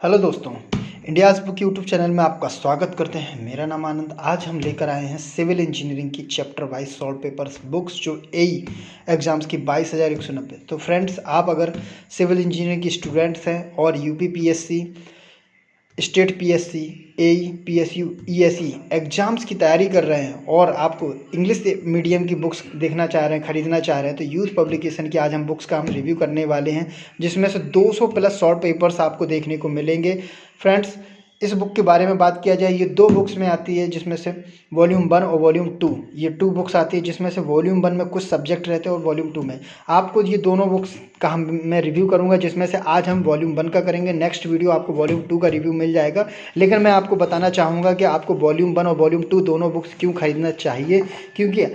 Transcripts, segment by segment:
Hello दोस्तों, India's book YouTube channel में आपका स्वागत करते हैं। मेरा नाम आनंद। आज हम लेकर आए हैं सिविल इंजीनियरिंग की chapter wise solve papers books जो एई एग्ज़ाम्स की 22,190। तो फ्रेंड्स, आप अगर सिविल इंजीनियरिंग की स्टूडेंट्स हैं और यूपी पीएससी, स्टेट पीएससी, एई, पीएसयू, ईएसई एग्ज़ाम्स की तैयारी कर रहे हैं और आपको इंग्लिश मीडियम की बुक्स देखना चाह रहे हैं, ख़रीदना चाह रहे हैं, तो यूथ पब्लिकेशन की आज हम बुक्स का रिव्यू करने वाले हैं, जिसमें से 200 प्लस शॉर्ट पेपर्स आपको देखने को मिलेंगे। फ्रेंड्स, इस बुक के बारे में बात किया जाए, ये 2 बुक्स में आती है, जिसमें से वॉल्यूम 1 और वॉल्यूम 2, ये 2 बुक्स आती है, जिसमें से वॉल्यूम 1 में कुछ सब्जेक्ट रहते हैं और वॉल्यूम 2 में आपको ये दोनों बुक्स का मैं रिव्यू करूंगा, जिसमें से आज हम वॉल्यूम 1 का करेंगे। नेक्स्ट वीडियो आपको वॉल्यूम 2 का रिव्यू मिल जाएगा। लेकिन मैं आपको बताना चाहूँगा कि आपको वॉल्यूम 1 और वॉल्यूम 2 दोनों बुक्स क्यों खरीदना चाहिए, क्योंकि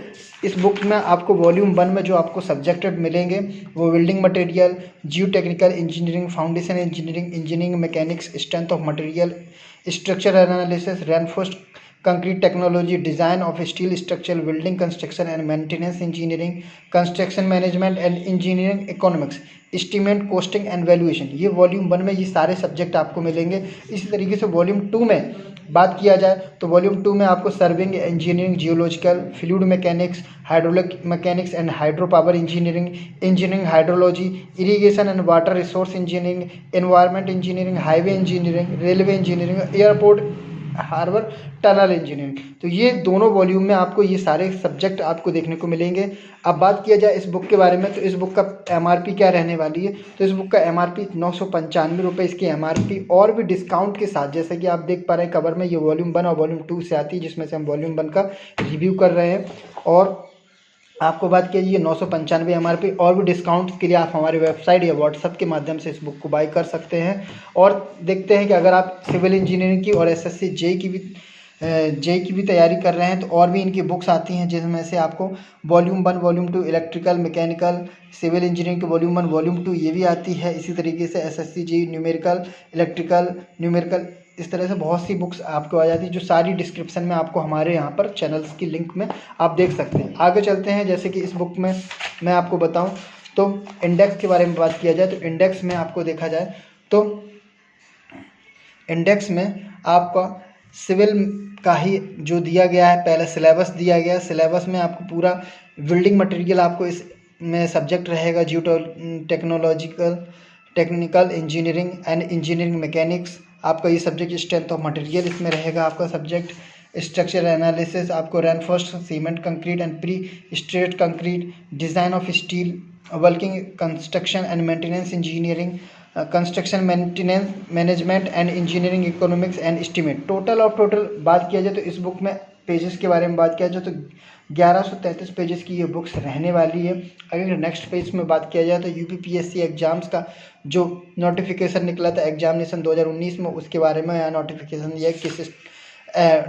इस बुक में आपको वॉल्यूम 1 में जो आपको सब्जेक्टेड मिलेंगे वो building material, Jio technical engineering, foundation engineering, engineering mechanics, strength of material, structure analysis, reinforced concrete technology, design of steel structure, building construction and maintenance engineering, construction management and engineering economics, estimate, costing and valuation, ये volume 1 में ये सारे subject आपको मिलेंगे। इसी तरीके से volume 2 में बात किया जाए तो वॉल्यूम 2 में आपको serving engineering, geological, fluid mechanics, hydraulic mechanics and hydro power engineering, engineering hydrology, irrigation and water resource engineering, environment engineering, highway engineering, railway engineering, airport harbour tunnel engineering, तो ये दोनों वॉल्यूम में आपको ये सारे सब्जेक्ट आपको देखने को मिलेंगे। अब बात किया जाए इस बुक के बारे में, तो इस बुक का एमआरपी क्या रहने वाली है, तो इस बुक का एमआरपी 995 रुपये इसकी एमआरपी, और भी डिस्काउंट के साथ, जैसे कि आप देख पा रहे हैं कवर में, ये वॉल्यूम 1 और वॉल्यूम 2 से आती है, जिसमें से हम वॉल्यूम 1 का रिव्यू कर रहे हैं। और आपको बात कीजिए 995 एमआरपी, और भी डिस्काउंट्स के लिए आप हमारे वेबसाइट या व्हाट्सएप के माध्यम से इस बुक को बाय कर सकते हैं। और देखते हैं कि अगर आप सिविल इंजीनियरिंग की और एसएससी जेई की भी तैयारी कर रहे हैं, तो और भी इनकी बुक्स आती हैं, जिसमें से आपको volume 1, volume 2, electrical, mechanical, civil engineering की वॉल्यूम 1, वॉल्यूम 2 ये भी आती है। इसी तरीके से SSC JE, numerical, electrical, numerical, इस तरह से बहुत सी बुक्स आपको आ जाती है, जो सारी डिस्क्रिप्शन में आपको हमारे यहाँ पर चैनल्स की लिंक में आप देख सकते हैं। आगे चलते हैं, जैसे कि इस बुक में मैं आपको बताऊं तो इंडेक्स के बारे में बात किया जाए, तो इंडेक्स में आपको देखा जाए तो इंडेक्स में आपका सिविल का ही जो दिया गया है, पहले सिलेबस दिया गया है। सिलेबस में आपको पूरा बिल्डिंग मटेरियल आपको इस में सब्जेक्ट रहेगा, geo technological, technical engineering and engineering mechanics, आपका ये सब्जेक्ट, स्ट्रेंथ ऑफ मटेरियल इसमें रहेगा आपका सब्जेक्ट, स्ट्रक्चर एनालिसिस, आपको reinforced cement concrete and prestressed concrete, design of steel working, construction and maintenance engineering, construction maintenance management and engineering economics and estimate. Total बात किया जाए तो इस book में पेजेस के बारे में बात किया जाए तो 1133 पेजेस की ये बुक्स रहने वाली है। अगर नेक्स्ट पेज में बात किया जाए तो यूपी पीएससी एग्जाम्स का जो नोटिफिकेशन निकला था एग्जामिनेशन 2019 में, उसके बारे में यहाँ नोटिफिकेशन दिया किस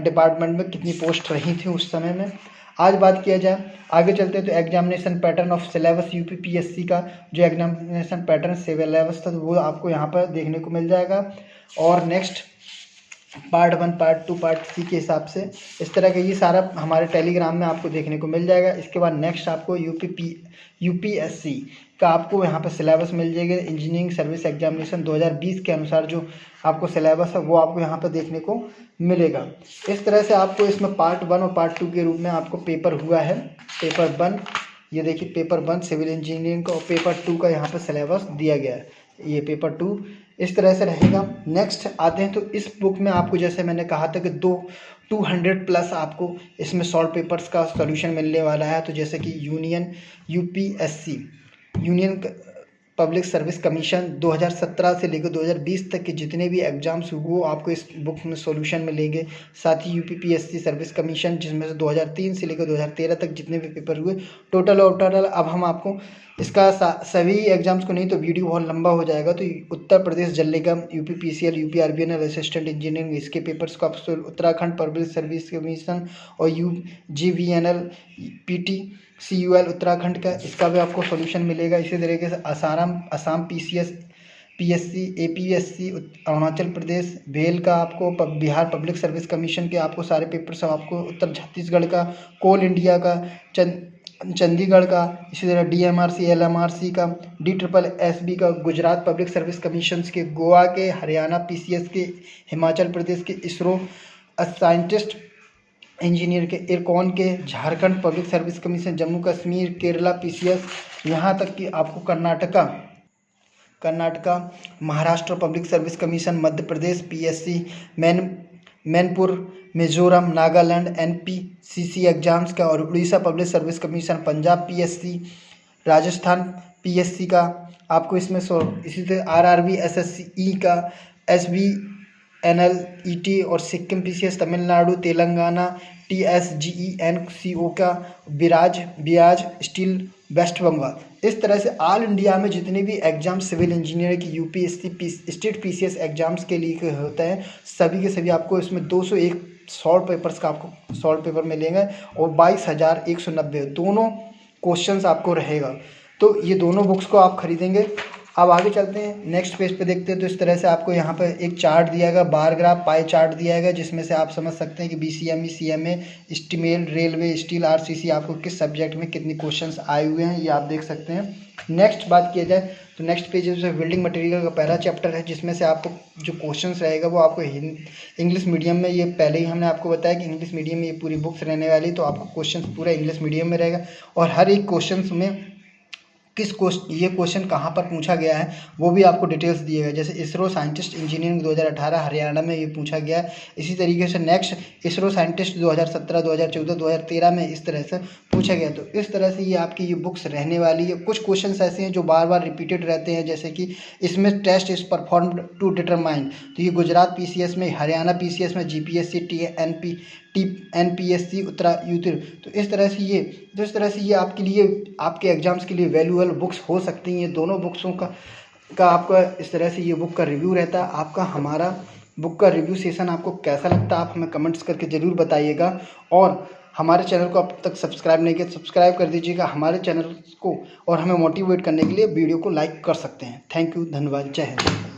डिपार्टमेंट में कितनी पोस्ट रही थी उस समय में। आज बात किया जाए, आगे चलते हैं तो examination pattern of syllabus UP PSC का जो एग्जामिनेशन पैटर्न सिलेबस था वो आपको यहाँ पर देखने को मिल जाएगा। और नेक्स्ट पार्ट 1, पार्ट 2, पार्ट 3 के हिसाब से इस तरह का ये सारा हमारे टेलीग्राम में आपको देखने को मिल जाएगा। इसके बाद नेक्स्ट आपको यूपीएससी का आपको यहाँ पर सिलेबस मिल जाएगा। इंजीनियरिंग सर्विस एग्जामिनेशन 2020 के अनुसार जो आपको सिलेबस है वो आपको यहाँ पर देखने को मिलेगा। इस तरह से आपको इसमें पार्ट 1 और पार्ट 2 के रूप में आपको पेपर हुआ है। पेपर 1, ये देखिए पेपर 1 सिविल इंजीनियरिंग का, और पेपर 2 का यहाँ पर सिलेबस दिया गया है, ये पेपर 2 इस तरह से रहेगा। नेक्स्ट आते हैं तो इस बुक में आपको, जैसे मैंने कहा था कि 200 प्लस आपको इसमें सॉल्व पेपर्स का सॉल्यूशन मिलने वाला है। तो जैसे कि UPSC union public service commission 2017 से लेकर 2020 तक के जितने भी एग्जाम्स वो आपको इस बुक में सॉल्यूशन मिलेंगे। साथ ही यूपीपीएससी सर्विस कमीशन, जिसमें से 2003 से लेकर 2013 तक जितने भी पेपर हुए टोटल अब हम आपको इसका सभी एग्जाम्स को नहीं तो वीडियो बहुत लंबा हो जाएगा, तो उत्तर प्रदेश जल निगम, यूपीपीसीएल, यूपीआरबीएनएल असिस्टेंट इंजीनियरिंग, इसके पेपर्स को आप उत्तराखंड पब्लिक सर्विस कमीशन और यूजीवीएनएल पीटीसीयूएल उत्तराखंड का, इसका भी आपको सॉल्यूशन मिलेगा। इसी तरीके से असम पीएससी, एपीएससी अरुणाचल प्रदेश, भेल का आपको बिहार पब्लिक सर्विस कमीशन के आपको सारे पेपर सब आपको, उत्तर छत्तीसगढ़ का, कोल इंडिया का, चंडीगढ़ का, इसी तरह DMRC LMRC का, DSSB का, गुजरात पब्लिक सर्विस कमीशन के, गोवा के, हरियाणा PCS के, हिमाचल प्रदेश के ISRO साइंटिस्ट इंजीनियर के, इरकॉन के, Jharkhand public service commission, Jammu Kashmir, Kerala PCS, यहाँ तक कि आपको Karnataka, Maharashtra public service commission, Madhya Pradesh PSC, Manipur, Mizoram, Nagaland NPCC exams का, और Orissa public service commission, Punjab PSC, Rajasthan PSC का आपको इसमें इसी तरह RRB SSE का, SBNLET और सिक्किम PCS, तमिलनाडु, तेलंगाना TSGENCO का, बियाज स्टील वेस्ट बंगाल। इस तरह से ऑल इंडिया में जितने भी एग्जाम सिविल इंजीनियर की UPSC स्टेट PCS एग्जाम्स के लिए होते हैं, सभी के सभी आपको इसमें 201 शॉर्ट पेपर्स का आपको शॉर्ट पेपर मिलेंगे और 22,190 दोनों क्वेश्चंस आपको रहेगा। तो ये दोनों बुक्स को आप खरीदेंगे। अब आगे चलते हैं, नेक्स्ट पेज पे देखते हैं। तो इस तरह से आपको यहाँ पर एक चार्ट दिया गया, बार ग्राफ पाई चार्ट दिया गया, जिसमें से आप समझ सकते हैं कि BCME, CMA, स्टीमेल, रेलवे, स्टील, RCC आपको किस सब्जेक्ट में कितने क्वेश्चंस आए हुए हैं, ये आप देख सकते हैं। नेक्स्ट बात किया जाए तो नेक्स्ट पेज है बिल्डिंग मटेरियल का पहला चैप्टर है, जिसमें से आपको जो क्वेश्चंस रहेगा वो आपको इंग्लिश मीडियम में, ये पहले ही हमने आपको बताया कि इंग्लिश मीडियम में ये पूरी बुक्स रहने वाली, तो आपको क्वेश्चन पूरा इंग्लिश मीडियम में रहेगा और हर एक क्वेश्चन में ये क्वेश्चन कहाँ पर पूछा गया है वो भी आपको डिटेल्स दिए गए। जैसे ISRO साइंटिस्ट इंजीनियरिंग 2018 हरियाणा में ये पूछा गया है। इसी तरीके से नेक्स्ट ISRO साइंटिस्ट 2017, 2014, 2013 में इस तरह से पूछा गया। तो इस तरह से ये आपकी ये बुक्स रहने वाली है। कुछ क्वेश्चंस ऐसे हैं जो बार बार रिपीटेड रहते हैं, जैसे कि इसमें test is performed to determine, तो ये गुजरात PCS में, हरियाणा PCS में, GPSC, NPSC उत्तरायुतिर। तो इस तरह से ये आपके लिए आपके एग्जाम्स के लिए वैल्यूएबल बुक्स हो सकती हैं। दोनों बुक्सों का आपका इस तरह से ये बुक का रिव्यू रहता है। आपका हमारा बुक का रिव्यू सेशन आपको कैसा लगता है आप हमें कमेंट्स करके ज़रूर बताइएगा। और हमारे चैनल को अब तक सब्सक्राइब नहीं किया, सब्सक्राइब कर दीजिएगा हमारे चैनल को, और हमें मोटिवेट करने के लिए वीडियो को लाइक कर सकते हैं। थैंक यू, धन्यवाद, जय हिंद।